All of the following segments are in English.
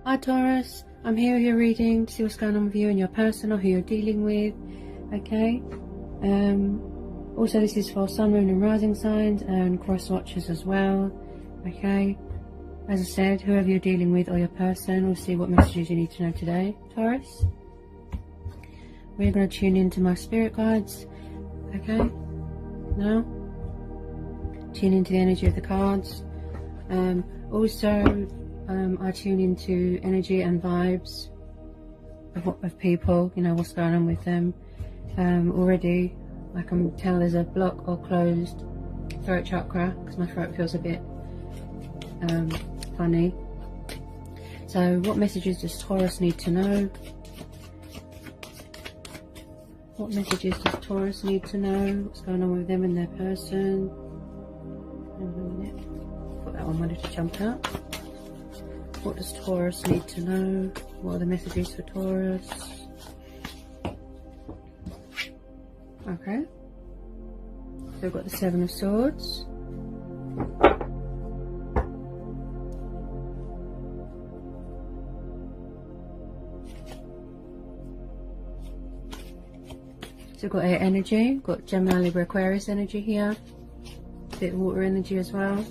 Hi Taurus, I'm here with your reading to see what's going on with you and your person or who you're dealing with, okay? Also this is for Sun, Moon and Rising signs and cross watchers as well, okay? As I said, whoever you're dealing with or your person, we'll see what messages you need to know today, Taurus. We're going to tune into my spirit guides, okay? Now, tune into the energy of the cards. I tune into energy and vibes of people, you know, what's going on with them. Already, I can tell there's a block or closed throat chakra because my throat feels a bit funny. So what messages does Taurus need to know? What messages does Taurus need to know? What's going on with them and their person? Thought that one wanted to jump out. What does Taurus need to know? What are the messages for Taurus? Okay. So we've got the Seven of Swords. So we've got air energy, got Gemini, Libra, Aquarius energy here. A bit of water energy as well.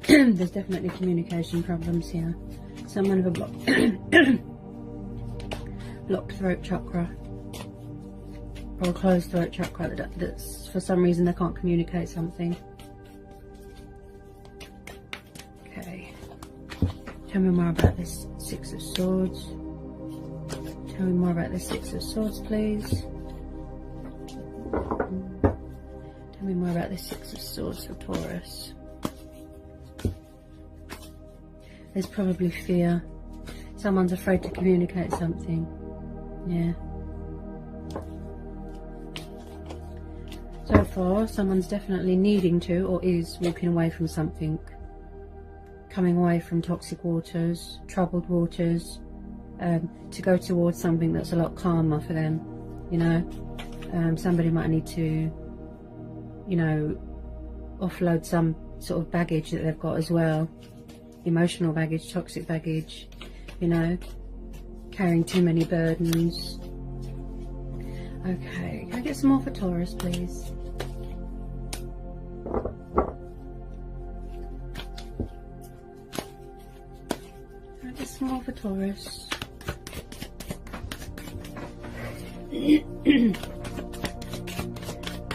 There's definitely communication problems here. Someone with a blocked throat chakra or a closed throat chakra that's for some reason they can't communicate something. Okay. Tell me more about this Six of Swords. Tell me more about this Six of Swords, please. Tell me more about this Six of Swords for Taurus. There's probably fear. Someone's afraid to communicate something. Yeah. So far, someone's definitely needing to or is walking away from something. Coming away from toxic waters, troubled waters, to go towards something that's a lot calmer for them. You know, somebody might need to, you know, offload some sort of baggage that they've got as well. Emotional baggage, toxic baggage, you know, carrying too many burdens. Okay, can I get some more for Taurus, please? Can I get some more for Taurus?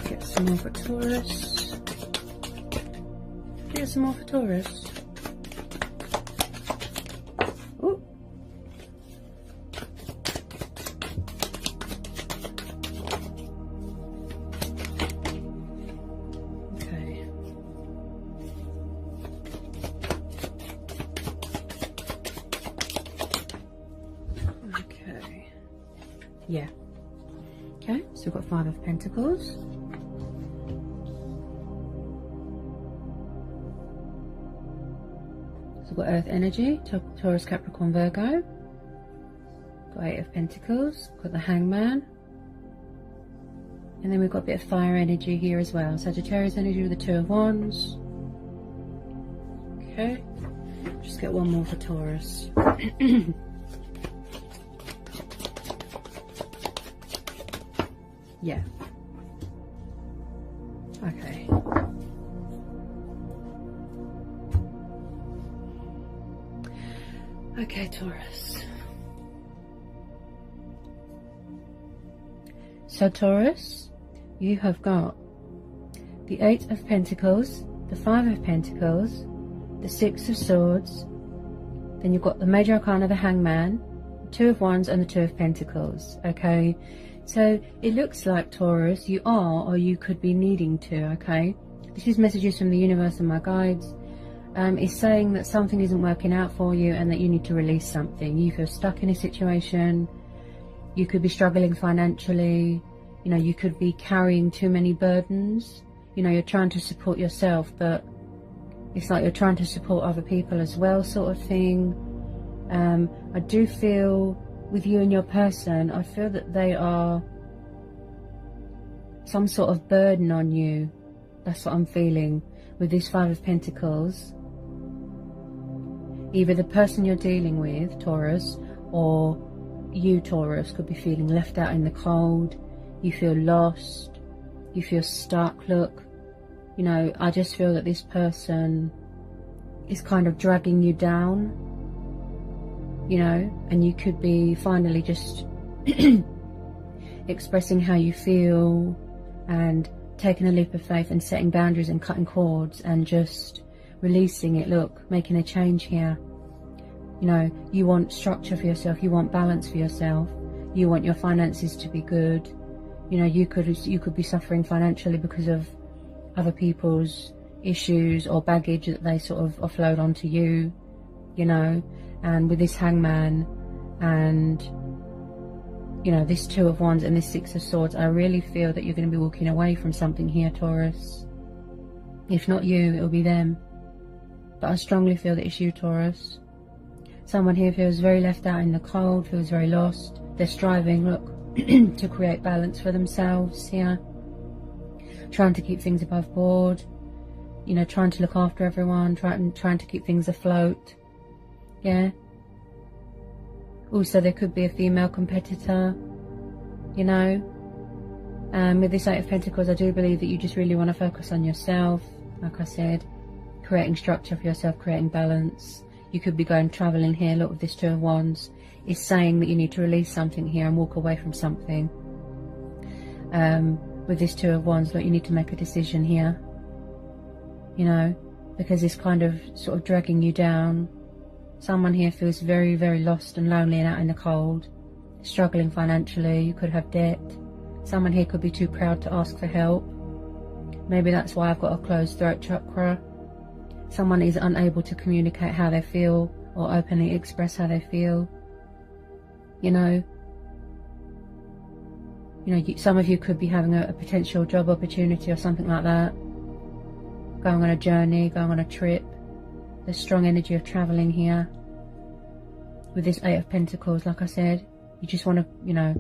Get some more for Taurus. Get some more for Taurus. Ooh. Okay. Okay. Yeah. Okay, so we've got Five of Pentacles. So we've got Earth energy, Taurus, Capricorn, Virgo. Got Eight of Pentacles, got the Hangman. And then we've got a bit of fire energy here as well. Sagittarius energy with the Two of Wands. Okay, just get one more for Taurus. Yeah. Okay. Okay, Taurus. So Taurus, you have got the Eight of Pentacles, the Five of Pentacles, the Six of Swords, then you've got the Major Arcana, the Hangman, the Two of Wands and the Two of Pentacles, okay? So it looks like, Taurus, you are or you could be needing to, okay? This is messages from the universe and my guides. It's saying that something isn't working out for you and that you need to release something. You feel stuck in a situation. You could be struggling financially. You know, you could be carrying too many burdens. You know, you're trying to support yourself, but it's like you're trying to support other people as well, sort of thing. I do feel with you and your person, I feel that they are some sort of burden on you. That's what I'm feeling with this Five of Pentacles. Either the person you're dealing with, Taurus, or you, Taurus, could be feeling left out in the cold. You feel lost. You feel stuck. Look, you know, I just feel that this person is kind of dragging you down, you know, and you could be finally just expressing how you feel and taking a leap of faith and setting boundaries and cutting cords and just releasing it. Look, making a change here. You know, you want structure for yourself, you want balance for yourself, you want your finances to be good. You know, you could be suffering financially because of other people's issues or baggage that they sort of offload onto you, you know. And with this Hangman and, you know, this Two of Wands and this Six of Swords, I really feel that you're going to be walking away from something here, Taurus. If not you, it'll be them. But I strongly feel that it's you, Taurus. Someone here feels very left out in the cold, feels very lost. They're striving, look, to create balance for themselves here. Trying to keep things above board. You know, trying to look after everyone, trying to keep things afloat. Yeah. Also, there could be a female competitor, you know. With this Eight of Pentacles, I do believe that you just really want to focus on yourself. Like I said, creating structure for yourself, creating balance. You could be going travelling here. Look, with this Two of Wands, it's saying that you need to release something here and walk away from something. With this Two of Wands, look, you need to make a decision here. You know, because it's kind of sort of dragging you down. Someone here feels very, very lost and lonely and out in the cold, struggling financially. You could have debt. Someone here could be too proud to ask for help. Maybe that's why I've got a closed throat chakra. Someone is unable to communicate how they feel or openly express how they feel. You know, some of you could be having a potential job opportunity or something like that. Going on a journey, going on a trip. There's strong energy of travelling here. With this Eight of Pentacles, like I said, you just want to, you know,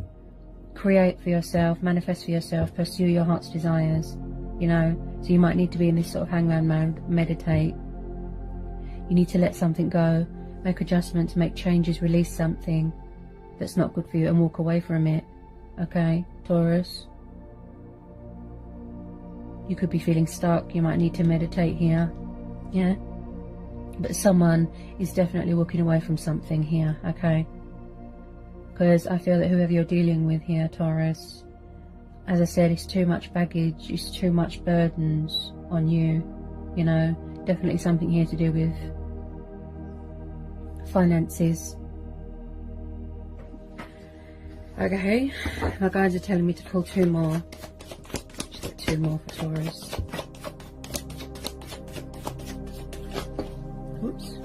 create for yourself, manifest for yourself, pursue your heart's desires, you know. So you might need to be in this sort of Hangman mode, meditate. You need to let something go, make adjustments, make changes, release something that's not good for you and walk away from it. Okay, Taurus? You could be feeling stuck, you might need to meditate here. Yeah? But someone is definitely walking away from something here, okay? Because I feel that whoever you're dealing with here, Taurus, as I said, it's too much baggage, it's too much burdens on you, you know. Definitely something here to do with finances. Okay, my guides are telling me to pull two more. Just get two more for Taurus. Oops.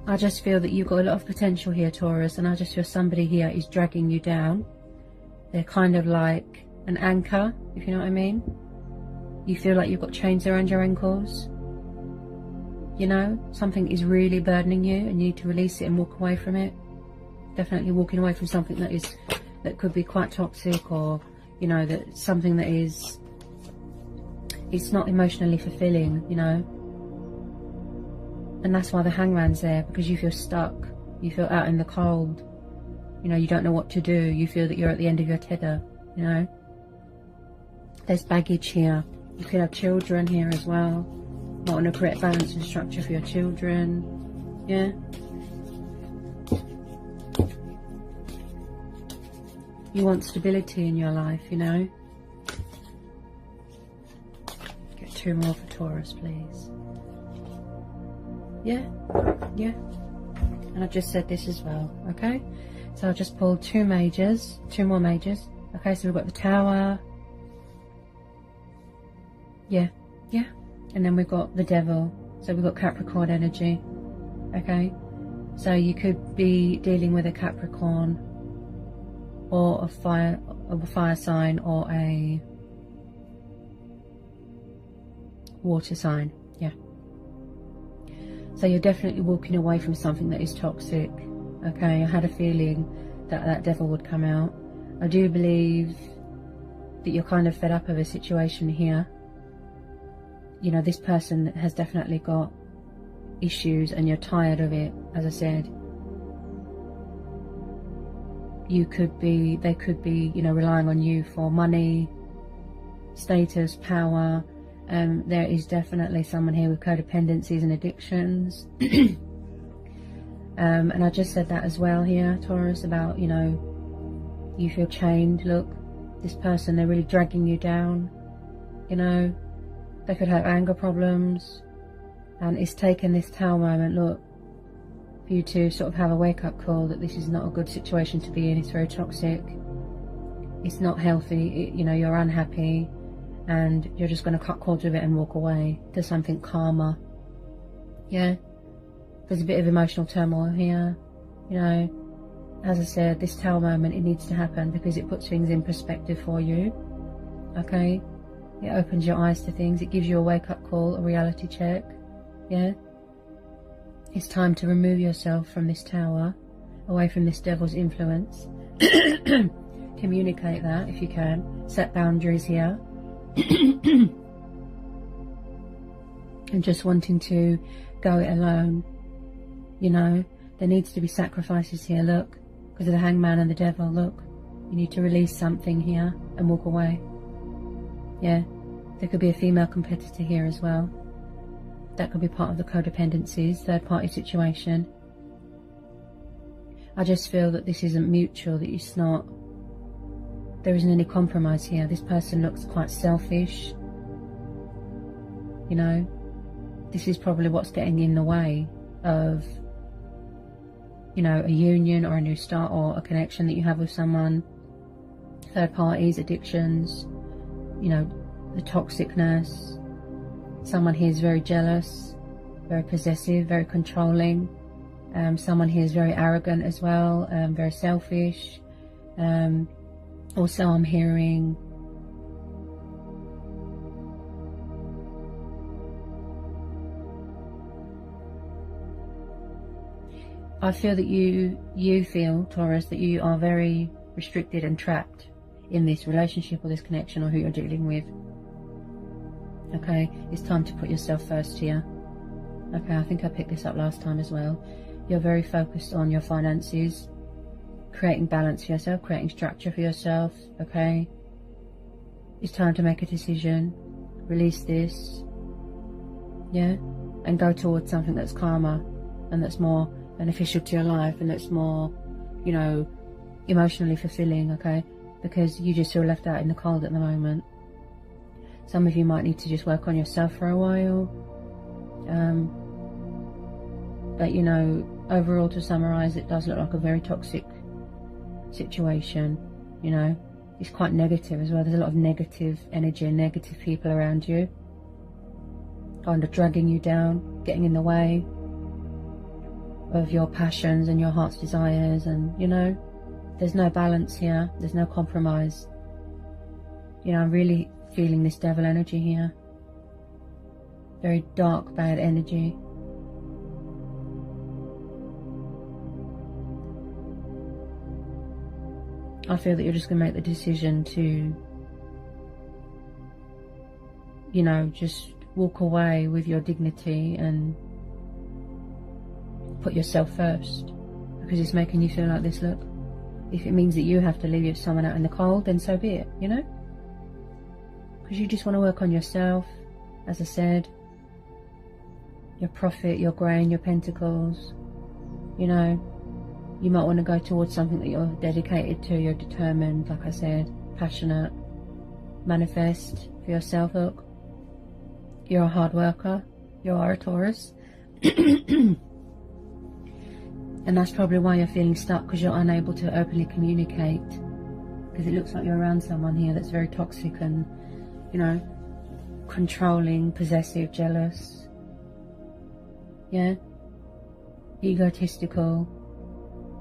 I just feel that you've got a lot of potential here, Taurus, and I just feel somebody here is dragging you down. They're kind of like an anchor, if you know what I mean. You feel like you've got chains around your ankles. You know, something is really burdening you and you need to release it and walk away from it. Definitely walking away from something that could be quite toxic, or, you know, that something that is, it's not emotionally fulfilling, you know. And that's why the Hangman's there, because you feel stuck, you feel out in the cold, you know, you don't know what to do, you feel that you're at the end of your tether, you know. There's baggage here. You could have children here as well. Might want to create balance and structure for your children. Yeah. You want stability in your life, you know. Get two more for Taurus, please. Yeah, yeah. And I've just said this as well, okay? So I'll just pull two more majors. Okay, so we've got the Tower. Yeah, yeah. And then we've got the Devil. So we've got Capricorn energy. Okay? So you could be dealing with a Capricorn or a fire sign, or a water sign. Yeah. So you're definitely walking away from something that is toxic. Okay, I had a feeling that that devil would come out. I do believe that you're kind of fed up of a situation here. You know, this person has definitely got issues and you're tired of it, as I said. They could be, you know, relying on you for money, status, power. There is definitely someone here with codependencies and addictions. And I just said that as well here, Taurus, about, you know, you feel chained. Look, this person, they're really dragging you down. You know, they could have anger problems. And it's taken this Tower moment, look, for you to sort of have a wake-up call that this is not a good situation to be in. It's very toxic. It's not healthy. You know, you're unhappy. And you're just going to cut cords with it and walk away to something calmer. Yeah? There's a bit of emotional turmoil here. You know, as I said, this Tower moment, it needs to happen because it puts things in perspective for you. Okay? It opens your eyes to things. It gives you a wake-up call, a reality check. Yeah? It's time to remove yourself from this tower, away from this devil's influence. Communicate that if you can. Set boundaries here. And just wanting to go it alone. You know, there needs to be sacrifices here, look. Because of the Hangman and the Devil, look. You need to release something here and walk away. Yeah, there could be a female competitor here as well. That could be part of the codependencies, third-party situation. I just feel that this isn't mutual, that it's not... There isn't any compromise here. This person looks quite selfish. You know, this is probably what's getting in the way of, you know, a union or a new start or a connection that you have with someone. Third parties, addictions, you know, the toxicness. Someone here is very jealous, very possessive, very controlling. Someone here is very arrogant as well, very selfish. Also, I'm hearing I feel that you feel, Taurus, that you are very restricted and trapped in this relationship or this connection or who you're dealing with. Okay, it's time to put yourself first here. Okay, I think I picked this up last time as well. You're very focused on your finances, creating balance for yourself, creating structure for yourself. Okay, it's time to make a decision, release this, yeah, and go towards something that's calmer and that's more beneficial to your life and that's more, you know, emotionally fulfilling. Okay, because you just feel left out in the cold at the moment. Some of you might need to just work on yourself for a while. But, you know, overall, to summarise, it does look like a very toxic situation. You know, it's quite negative as well. There's a lot of negative energy and negative people around you, kind of dragging you down, getting in the way of your passions and your heart's desires. And, you know, there's no balance here. There's no compromise. You know, I'm really feeling this devil energy here. Very dark, bad energy. I feel that you're just going to make the decision to, you know, just walk away with your dignity and put yourself first, because it's making you feel like this. Look, if it means that you have to leave someone out in the cold, then so be it, you know? Because you just want to work on yourself, as I said, your profit, your grain, your pentacles. You know, you might want to go towards something that you're dedicated to, you're determined, like I said, passionate. Manifest for yourself. Look, you're a hard worker, you are a Taurus. And that's probably why you're feeling stuck, because you're unable to openly communicate, because it looks like you're around someone here that's very toxic and, you know, controlling, possessive, jealous, yeah, egotistical.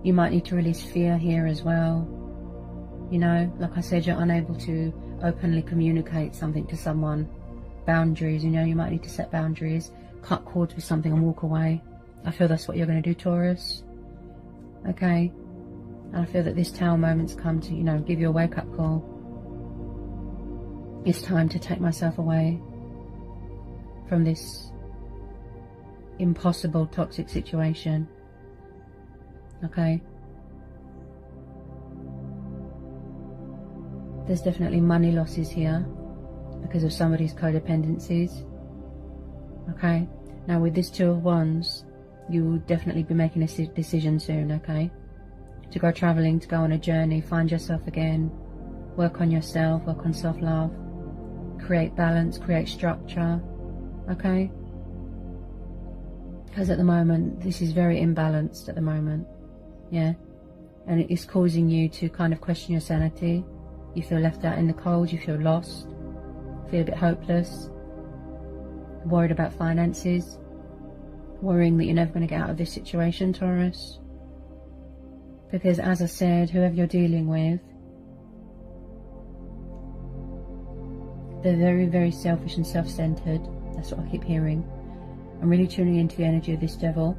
You might need to release fear here as well. You know, like I said, you're unable to openly communicate something to someone. Boundaries, you know, you might need to set boundaries, cut cords with something and walk away. I feel that's what you're going to do, Taurus. Okay? And I feel that this Tower moment's come to, you know, give you a wake-up call. It's time to take myself away from this impossible toxic situation. Okay? There's definitely money losses here because of somebody's codependencies. Okay? Now with this Two of Wands, you will definitely be making a decision soon, okay? To go travelling, to go on a journey, find yourself again, work on yourself, work on self-love, create balance, create structure, okay? Because at the moment, this is very imbalanced at the moment, yeah? And it is causing you to kind of question your sanity. You feel left out in the cold, you feel lost, feel a bit hopeless, worried about finances, worrying that you're never going to get out of this situation, Taurus. Because as I said, whoever you're dealing with, they're very, very selfish and self-centered. That's what I keep hearing. I'm really tuning into the energy of this Devil.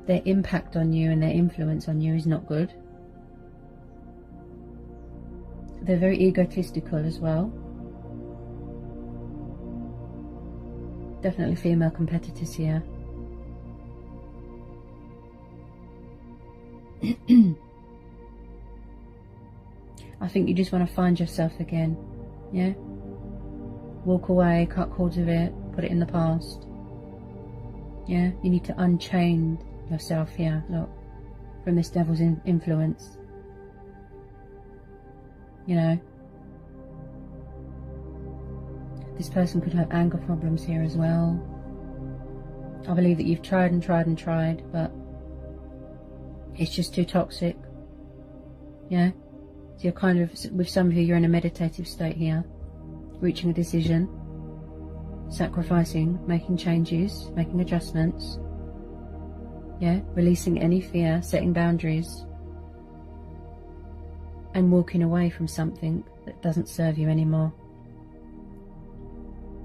Their impact on you and their influence on you is not good. They're very egotistical as well. Definitely female competitors here. I think you just want to find yourself again, yeah? Walk away, cut cords with it, put it in the past. Yeah, you need to unchain yourself here, look, from this Devil's influence. You know, this person could have anger problems here as well. I believe that you've tried and tried and tried, but it's just too toxic. Yeah? So you're kind of, with some of you, you're in a meditative state here. Reaching a decision. Sacrificing, making changes, making adjustments. Yeah? Releasing any fear, setting boundaries. And walking away from something that doesn't serve you anymore.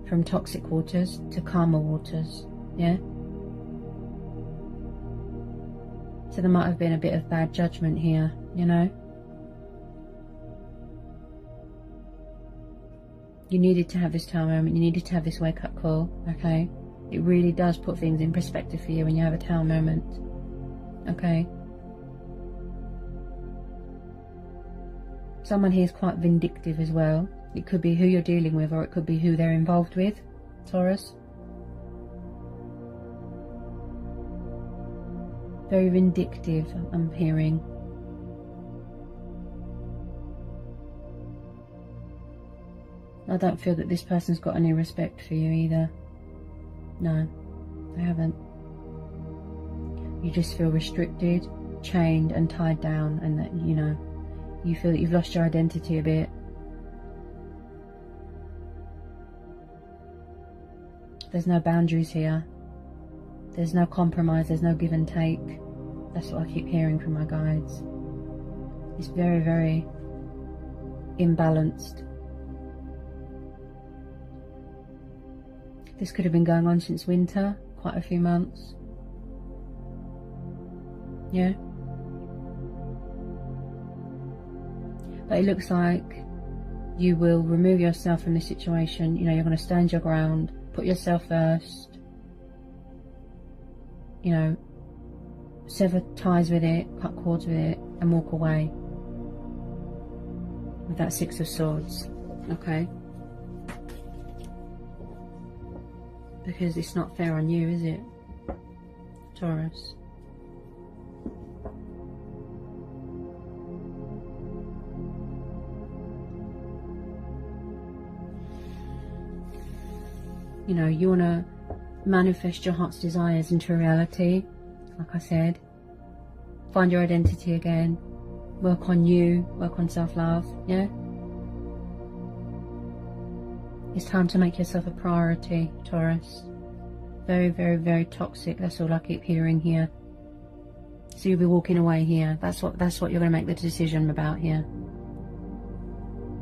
From toxic waters to calmer waters. Yeah? So there might have been a bit of bad judgment here, you know? You needed to have this Tower moment, you needed to have this wake-up call, okay? It really does put things in perspective for you when you have a Tower moment, okay? Someone here is quite vindictive as well. It could be who you're dealing with, or it could be who they're involved with, Taurus. Very vindictive, I'm hearing. I don't feel that this person's got any respect for you either. No, they haven't. You just feel restricted, chained and tied down, and that, you know, you feel that you've lost your identity a bit. There's no boundaries here. There's no compromise, there's no give and take. That's what I keep hearing from my guides. It's very, very imbalanced. This could have been going on since winter, quite a few months. Yeah? But it looks like you will remove yourself from this situation. You know, you're going to stand your ground, put yourself first. You know, sever ties with it, cut cords with it, and walk away. With that Six of Swords, okay? Because it's not fair on you, is it, Taurus? You know, you want to manifest your heart's desires into reality, like I said. Find your identity again. Work on you, work on self-love, yeah? It's time to make yourself a priority, Taurus. Very, very, very toxic. That's all I keep hearing here. So you'll be walking away here. That's what you're going to make the decision about here.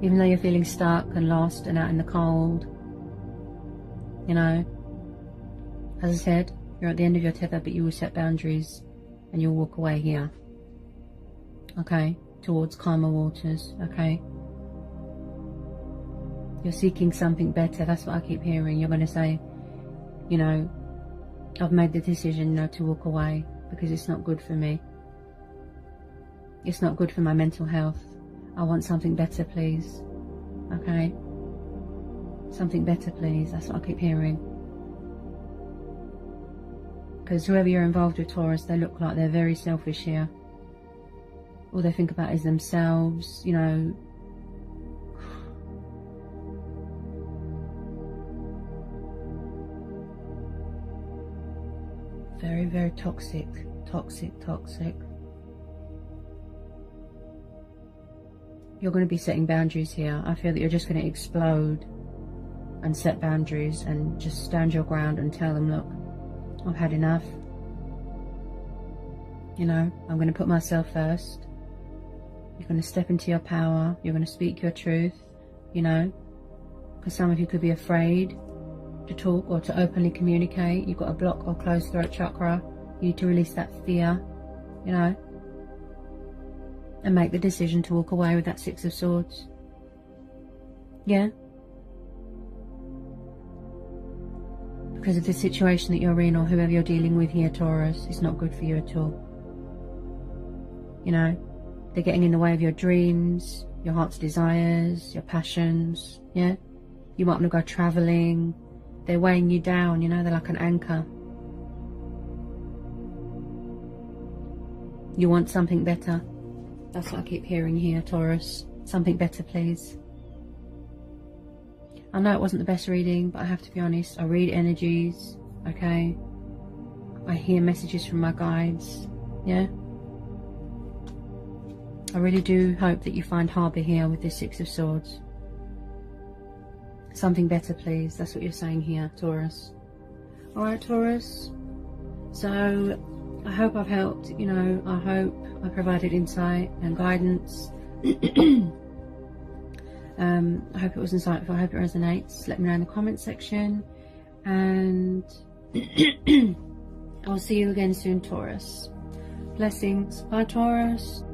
Even though you're feeling stuck and lost and out in the cold, you know. As I said, you're at the end of your tether, but you will set boundaries and you'll walk away here. Okay? Towards calmer waters, okay? You're seeking something better. That's what I keep hearing. You're going to say, you know, I've made the decision, you know, to walk away because it's not good for me. It's not good for my mental health. I want something better, please. Okay? Something better, please. That's what I keep hearing. Because whoever you're involved with, Taurus, they look like they're very selfish here. All they think about is themselves, you know. Very, very toxic. Toxic. You're going to be setting boundaries here. I feel that you're just going to explode and set boundaries and just stand your ground and tell them, look, I've had enough. You know, I'm going to put myself first. You're going to step into your power. You're going to speak your truth, you know, because some of you could be afraid to talk or to openly communicate. You've got a block or closed throat chakra. You need to release that fear, you know, and make the decision to walk away with that Six of Swords. Yeah? Because of the situation that you're in, or whoever you're dealing with here, Taurus, it's not good for you at all. You know, they're getting in the way of your dreams, your heart's desires, your passions, yeah? You might want to go travelling. They're weighing you down, you know, they're like an anchor. You want something better. That's what I keep hearing here, Taurus. Something better, please. I know it wasn't the best reading, but I have to be honest. I read energies, okay? I hear messages from my guides, yeah? I really do hope that you find harbour here with this Six of Swords. Something better, please. That's what you're saying here, Taurus. Alright, Taurus. So, I hope I've helped, you know, I hope I provided insight and guidance. I hope it was insightful. I hope it resonates. Let me know in the comment section. And I'll see you again soon, Taurus. Blessings. Bye, Taurus.